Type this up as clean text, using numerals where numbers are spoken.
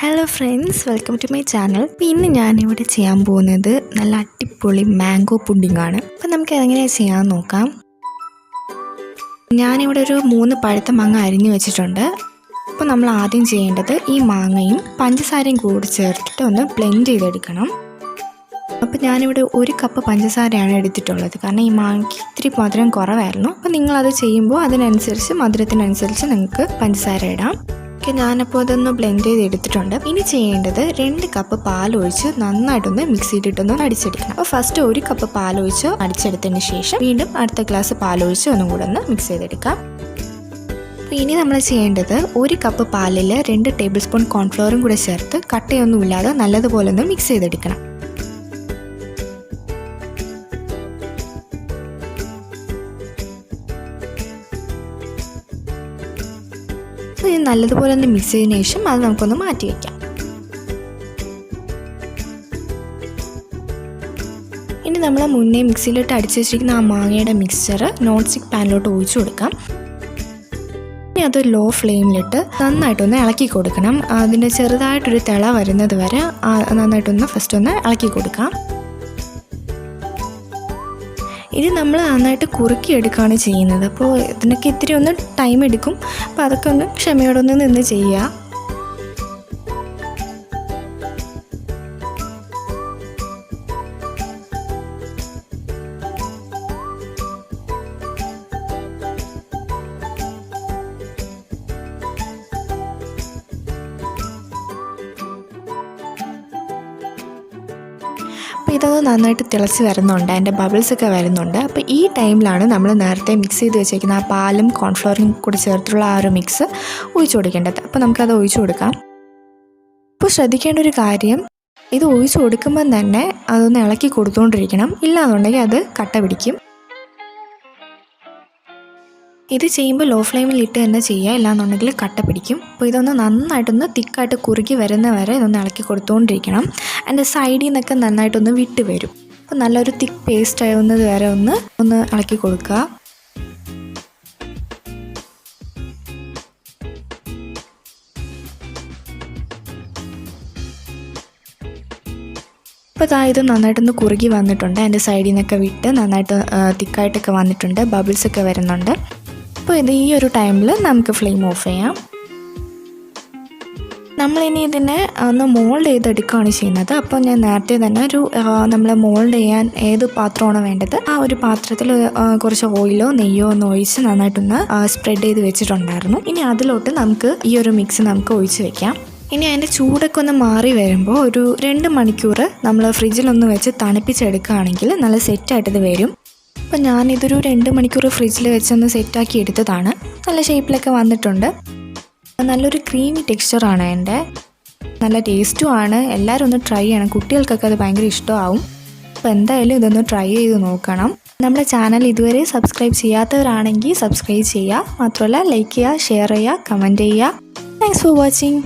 Hello friends, welcome to my channel. ഇന്ന് ഞാനിവിടെ ചെയ്യാൻ പോകുന്നത് നല്ല അടിപൊളി മാംഗോ പുഡിംഗ് ആണ്. അപ്പം നമുക്ക് എങ്ങനെയാണ് ചെയ്യാൻ നോക്കാം. ഞാനിവിടെ ഒരു 3 പഴുത്ത മാങ്ങ അരിഞ്ഞു വെച്ചിട്ടുണ്ട്. അപ്പോൾ നമ്മൾ ആദ്യം ചെയ്യേണ്ടത് ഈ മാങ്ങയും പഞ്ചസാരയും കൂടി ചേർത്തിട്ട് ഒന്ന് ബ്ലെൻഡ് ചെയ്തെടുക്കണം. അപ്പോൾ ഞാനിവിടെ 1 കപ്പ് പഞ്ചസാരയാണ് എടുത്തിട്ടുള്ളത്, കാരണം ഈ മാങ്ങയ്ക്ക് ഇത്തിരി മധുരം കുറവായിരുന്നു. അപ്പോൾ നിങ്ങളത് ചെയ്യുമ്പോൾ അതിനനുസരിച്ച് മധുരത്തിനനുസരിച്ച് നിങ്ങൾക്ക് പഞ്ചസാര ഇടാം. ഞാനപ്പോൾ അതൊന്ന് ബ്ലെൻഡ് ചെയ്ത് എടുത്തിട്ടുണ്ട്. ഇനി ചെയ്യേണ്ടത് 2 കപ്പ് പാലൊഴിച്ച് നന്നായിട്ടൊന്ന് മിക്സിയിലിട്ടൊന്ന് അടിച്ചെടുക്കണം. അപ്പോൾ ഫസ്റ്റ് 1 കപ്പ് പാലൊഴിച്ച് അടിച്ചെടുത്തതിന് ശേഷം വീണ്ടും അടുത്ത ഗ്ലാസ് പാലൊഴിച്ച് ഒന്നും കൂടെ ഒന്ന് മിക്സ് ചെയ്തെടുക്കാം. അപ്പോൾ ഇനി നമ്മൾ ചെയ്യേണ്ടത് 1 കപ്പ് പാലിൽ 2 ടേബിൾ സ്പൂൺ കോൺഫ്ലവറും കൂടെ ചേർത്ത് കട്ടയൊന്നും ഇല്ലാതെ നല്ലതുപോലെ ഒന്ന് മിക്സ് ചെയ്തെടുക്കണം. ഇത് നല്ലതുപോലെ ഒന്ന് മിക്സ് ചെയ്തതിന് ശേഷം അത് നമുക്കൊന്ന് മാറ്റി വയ്ക്കാം. ഇനി നമ്മൾ മുന്നേ മിക്സിയിലിട്ട് അടിച്ചു വെച്ചിരിക്കുന്ന ആ മാങ്ങയുടെ മിക്സ്ചർ നോൺ സ്റ്റിക്ക് പാനിലോട്ട് ഒഴിച്ചു കൊടുക്കാം. ഇനി അത് ലോ ഫ്ലെയിമിലിട്ട് നന്നായിട്ടൊന്ന് ഇളക്കി കൊടുക്കണം. അതിൻ്റെ ചെറുതായിട്ടൊരു തിള വരുന്നത് വരെ നന്നായിട്ടൊന്ന് ഫസ്റ്റ് ഒന്ന് ഇളക്കി കൊടുക്കാം. ഇത് നമ്മൾ നന്നായിട്ട് കുറുക്കിയെടുക്കുകയാണ് ചെയ്യുന്നത്. അപ്പോൾ ഇതിനൊക്കെ ഇത്തിരി ഒന്ന് ടൈം എടുക്കും. അപ്പോൾ അതൊക്കെ ഒന്ന് ക്ഷമയോടൊന്ന് നിന്ന് ചെയ്യുക. അപ്പോൾ ഇതൊന്ന് നന്നായിട്ട് തിളച്ച് വരുന്നുണ്ട്, അതിൻ്റെ ബബിൾസൊക്കെ വരുന്നുണ്ട്. അപ്പോൾ ഈ ടൈമിലാണ് നമ്മൾ നേരത്തെ മിക്സ് ചെയ്ത് വെച്ചേക്കുന്ന ആ പാലും കോൺഫ്ലവറും കൂടി ചേർത്തുള്ള ആ ഒരു മിക്സ് ഒഴിച്ചു കൊടുക്കേണ്ടത്. അപ്പോൾ നമുക്കത് ഒഴിച്ചു കൊടുക്കാം. അപ്പോൾ ശ്രദ്ധിക്കേണ്ട ഒരു കാര്യം, ഇത് ഒഴിച്ചു കൊടുക്കുമ്പം തന്നെ അതൊന്ന് ഇളക്കി കൊടുത്തുകൊണ്ടിരിക്കണം, ഇല്ലാന്നുണ്ടെങ്കിൽ അത് കട്ട പിടിക്കും. ഇത് ചെയ്യുമ്പോൾ ലോ ഫ്ലെയിമിൽ ഇട്ട് തന്നെ ചെയ്യുക, ഇല്ലാന്നുണ്ടെങ്കിൽ കട്ട പിടിക്കും. അപ്പോൾ ഇതൊന്ന് നന്നായിട്ടൊന്ന് തിക്കായിട്ട് കുറുകി വരുന്ന വരെ ഇതൊന്ന് ഇളക്കി കൊടുത്തുകൊണ്ടിരിക്കണം. അതിൻ്റെ സൈഡിൽ നിന്നൊക്കെ നന്നായിട്ടൊന്ന് വിട്ട് വരും. അപ്പോൾ നല്ലൊരു തിക്ക് പേസ്റ്റ് ആവുന്നത് വരെ ഒന്ന് ഇളക്കി കൊടുക്കുക. അപ്പോൾ ഇത് നന്നായിട്ടൊന്ന് കുറുകി വന്നിട്ടുണ്ട്. അതിൻ്റെ സൈഡിൽ നിന്നൊക്കെ വിട്ട് നന്നായിട്ട് തിക്കായിട്ടൊക്കെ വന്നിട്ടുണ്ട്, ബബിൾസൊക്കെ വരുന്നുണ്ട്. അപ്പോൾ ഈ ഒരു ടൈമിൽ നമുക്ക് ഫ്ലെയിം ഓഫ് ചെയ്യാം. നമ്മളിനി ഇതിനെ ഒന്ന് മോൾഡ് ചെയ്തെടുക്കുകയാണ് ചെയ്യുന്നത്. അപ്പോൾ ഞാൻ നേരത്തെ തന്നെ നമ്മൾ മോൾഡ് ചെയ്യാൻ ഏത് പാത്രമാണോ വേണ്ടത് ആ ഒരു പാത്രത്തിൽ കുറച്ച് ഓയിലോ നെയ്യോ ഒന്ന് ഒഴിച്ച് നന്നായിട്ടൊന്ന് സ്പ്രെഡ് ചെയ്ത് വെച്ചിട്ടുണ്ടായിരുന്നു. ഇനി അതിലോട്ട് നമുക്ക് ഈ ഒരു മിക്സ് നമുക്ക് ഒഴിച്ച് വെക്കാം. ഇനി അതിൻ്റെ ചൂടൊക്കെ ഒന്ന് മാറി വരുമ്പോൾ ഒരു 2 മണിക്കൂർ നമ്മൾ ഫ്രിഡ്ജിലൊന്ന് വെച്ച് തണുപ്പിച്ചെടുക്കുകയാണെങ്കിൽ നല്ല സെറ്റായിട്ടിത് വരും. അപ്പോൾ ഞാനിതൊരു 2 മണിക്കൂർ ഫ്രിഡ്ജിൽ വെച്ചൊന്ന് സെറ്റാക്കി എടുത്തതാണ്. നല്ല ഷേപ്പിലൊക്കെ വന്നിട്ടുണ്ട്. നല്ലൊരു ക്രീമി ടെക്സ്ചറാണ് അതിൻ്റെ, നല്ല ടേസ്റ്റും ആണ്. എല്ലാവരും ഒന്ന് ട്രൈ ചെയ്യണം, കുട്ടികൾക്കൊക്കെ അത് ഭയങ്കര ഇഷ്ടമാവും. അപ്പോൾ എന്തായാലും ഇതൊന്ന് ട്രൈ ചെയ്ത് നോക്കണം. നമ്മുടെ ചാനൽ ഇതുവരെ സബ്സ്ക്രൈബ് ചെയ്യാത്തവരാണെങ്കിൽ സബ്സ്ക്രൈബ് ചെയ്യുക. മാത്രമല്ല ലൈക്ക് ചെയ്യുക, ഷെയർ ചെയ്യുക, കമൻറ്റ് ചെയ്യുക. Thanks for watching.